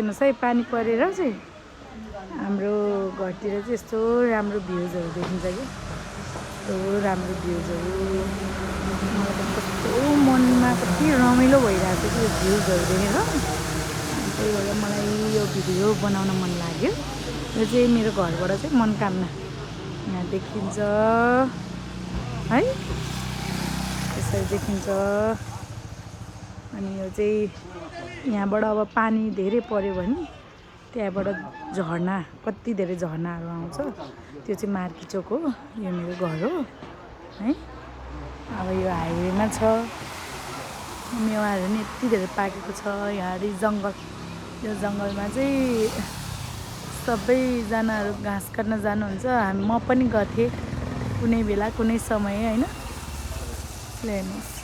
हेर्नुहोस् है पानी परेर चाहिँ हाम्रो घरतिर चाहिँ यस्तो राम्रो भ्युजहरू देखिन्छ कि यस्तो राम्रो भ्युजहरू मलाई त कस्तो मनमा कति रमाइलो भइरहेको थियो यो भ्युजहरू देखेर त्यही भएर मलाई यो भिडियो बनाउन मन लाग्यो यो चाहिँ मेरो घरबाट चाहिँ मनोकामना यहाँ देखिन्छ है यसरी देखिन्छ अनि यो चाहिँ यहाँबाट अब पानी धेरै पर्यो भने त्यहाँबाट झर्ना कति धेरै झर्नाहरू आउँछ त्यो चाहिँ मार्कीचोक हो यो मेरो घर हो है अब यो हाइवेमा छ मेवाहरू नि यति धेरै पाकेको छ यहाँ जङ्गल यो जङ्गलमा चाहिँ सबैजनाहरू घाँस काट्न जानुहुन्छ म पनि गर्थेँ कुनै बेला कुनै समय होइन हेर्नुहोस्